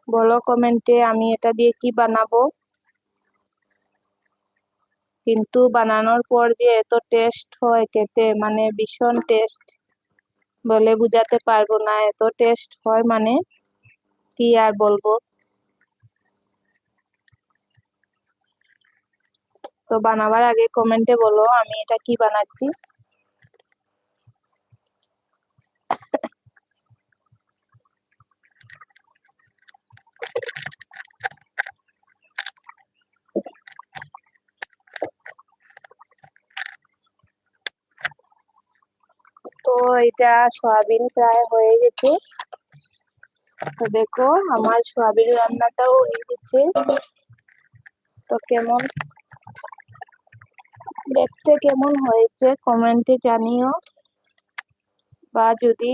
বলো কমেন্টে আমি এটা দিয়ে কি বানাবো। কিন্তু বানানোর পর যে এত টেস্ট হয় খেতে, মানে ভীষণ টেস্ট, বলে বুঝাতে পারবো না, এত টেস্ট হয় মানে কি আর বলবো। তো বানাবার আগে কমেন্টে বলো আমি এটা কি বানাচ্ছি। তো এটা সয়াবিন প্রায় হয়ে গেছে। তো দেখো আমার সয়াবিন রান্নাটাও হয়ে গেছে। তো কেমন দেখতে কেমন হয়েছে কমেন্টে জানিও। বা যদি